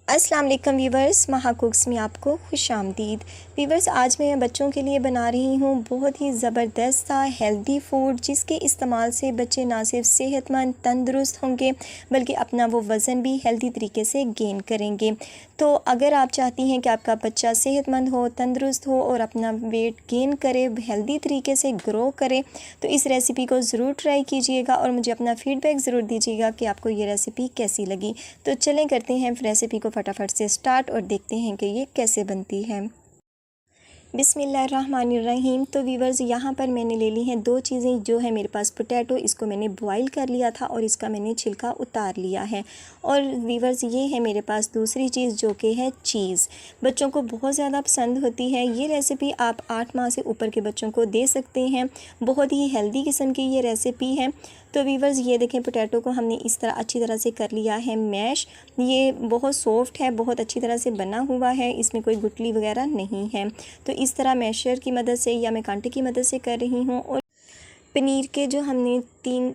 अस्सलाम वालेकुम वीवर्स, महा कुक्स में आपको खुशामदीद। वीवर्स, आज मैं बच्चों के लिए बना रही हूँ बहुत ही ज़बरदस्त सा हेल्दी फूड, जिसके इस्तेमाल से बच्चे ना सिर्फ सेहतमंद तंदुरुस्त होंगे बल्कि अपना वो वज़न भी हेल्दी तरीके से गेन करेंगे। तो अगर आप चाहती हैं कि आपका बच्चा सेहतमंद हो, तंदुरुस्त हो और अपना वेट गेन करे, हेल्दी तरीके से ग्रो करे, तो इस रेसिपी को ज़रूर ट्राई कीजिएगा और मुझे अपना फ़ीडबैक ज़रूर दीजिएगा कि आपको ये रेसिपी कैसी लगी। तो चलें करते हैं रेसिपी को फटाफट से स्टार्ट और देखते हैं कि ये कैसे बनती है। बिस्मिल्लाहिर्रहमानिर्रहीम। तो वीवर्स, यहाँ पर मैंने ले ली हैं दो चीज़ें। जो है मेरे पास पोटैटो, इसको मैंने बॉईल कर लिया था और इसका मैंने छिलका उतार लिया है। और वीवर्स, ये है मेरे पास दूसरी चीज़ जो कि है चीज़। बच्चों को बहुत ज़्यादा पसंद होती है ये रेसिपी, आप 8 माह से ऊपर के बच्चों को दे सकते हैं। बहुत ही हेल्दी किस्म की ये रेसिपी है। तो वीवर्स, ये देखें, पोटैटो को हमने इस तरह अच्छी तरह से कर लिया है मैश। ये बहुत सॉफ्ट है, बहुत अच्छी तरह से बना हुआ है, इसमें कोई गुठली वगैरह नहीं है। तो इस तरह मैशर की मदद से या मैं कांटे की मदद से कर रही हूँ। और पनीर के जो हमने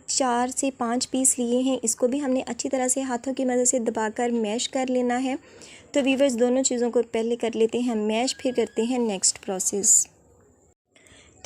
4 से 5 पीस लिए हैं, इसको भी हमने अच्छी तरह से हाथों की मदद से दबाकर मैश कर लेना है। तो वीवर्स, दोनों चीज़ों को पहले कर लेते हैं मैश, फिर करते हैं नेक्स्ट प्रोसेस।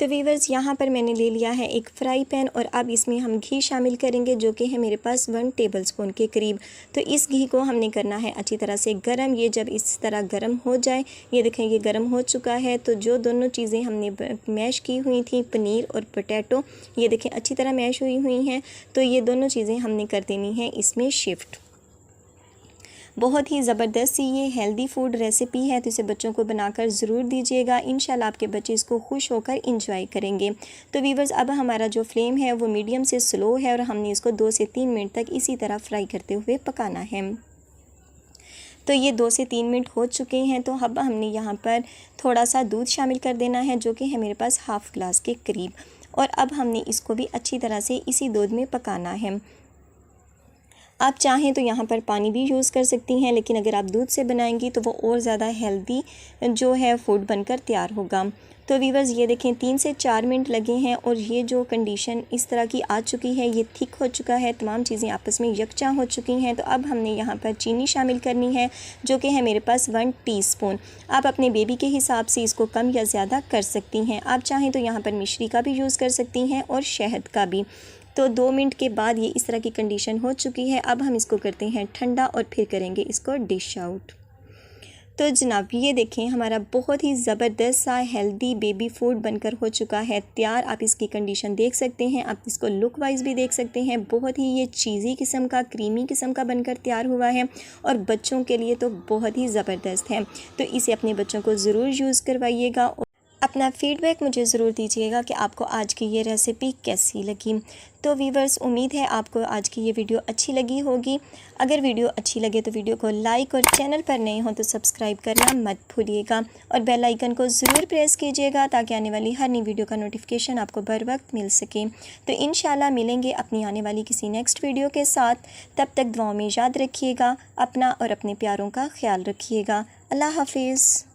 तो वीवर्स, यहाँ पर मैंने ले लिया है एक फ्राई पैन और अब इसमें हम घी शामिल करेंगे, जो कि है मेरे पास 1 टेबलस्पून के करीब। तो इस घी को हमने करना है अच्छी तरह से गरम। ये जब इस तरह गरम हो जाए, ये देखें ये गरम हो चुका है। तो जो दोनों चीज़ें हमने मैश की हुई थी, पनीर और पोटैटो, ये देखें अच्छी तरह मैश हुई हैं। तो ये दोनों चीज़ें हमने कर देनी है इसमें शिफ्ट। बहुत ही ज़बरदस्त सी ये हेल्दी फूड रेसिपी है, तो इसे बच्चों को बनाकर ज़रूर दीजिएगा। इंशाल्लाह आपके बच्चे इसको खुश होकर इंजॉय करेंगे। तो वीवर्स, अब हमारा जो फ्लेम है वो मीडियम से स्लो है और हमने इसको 2 से 3 मिनट तक इसी तरह फ्राई करते हुए पकाना है। तो ये 2 से 3 मिनट हो चुके हैं। तो अब हमने यहाँ पर थोड़ा सा दूध शामिल कर देना है, जो कि है मेरे पास हाफ़ ग्लास के करीब। और अब हमने इसको भी अच्छी तरह से इसी दूध में पकाना है। आप चाहें तो यहाँ पर पानी भी यूज़ कर सकती हैं, लेकिन अगर आप दूध से बनाएंगी तो वो और ज़्यादा हेल्दी जो है फूड बनकर तैयार होगा। तो वीवर्स, ये देखें 3 से 4 मिनट लगे हैं और ये जो कंडीशन इस तरह की आ चुकी है, ये थिक हो चुका है, तमाम चीज़ें आपस में यकजा हो चुकी हैं। तो अब हमने यहाँ पर चीनी शामिल करनी है, जो कि है मेरे पास 1 टीस्पून। आप अपने बेबी के हिसाब से इसको कम या ज़्यादा कर सकती हैं। आप चाहें तो यहाँ पर मिश्री का भी यूज़ कर सकती हैं और शहद का भी। तो 2 मिनट के बाद ये इस तरह की कंडीशन हो चुकी है। अब हम इसको करते हैं ठंडा और फिर करेंगे इसको डिश आउट। तो जनाब, ये देखें हमारा बहुत ही ज़बरदस्त सा हेल्दी बेबी फूड बनकर हो चुका है तैयार। आप इसकी कंडीशन देख सकते हैं, आप इसको लुक वाइज भी देख सकते हैं। बहुत ही ये चीज़ी किस्म का, क्रीमी किस्म का बनकर तैयार हुआ है और बच्चों के लिए तो बहुत ही ज़बरदस्त है। तो इसे अपने बच्चों को ज़रूर यूज़ करवाइएगा। अपना फ़ीडबैक मुझे ज़रूर दीजिएगा कि आपको आज की ये रेसिपी कैसी लगी। तो वीवर्स, उम्मीद है आपको आज की ये वीडियो अच्छी लगी होगी। अगर वीडियो अच्छी लगे तो वीडियो को लाइक और चैनल पर नए हो तो सब्सक्राइब करना मत भूलिएगा और बेल आइकन को ज़रूर प्रेस कीजिएगा, ताकि आने वाली हर नई वीडियो का नोटिफिकेशन आपको बर वक्त मिल सके। तो इंशाल्लाह मिलेंगे अपनी आने वाली किसी नेक्स्ट वीडियो के साथ। तब तक दुआओं में याद रखिएगा, अपना और अपने प्यारों का ख्याल रखिएगा। अल्लाह हाफिज़।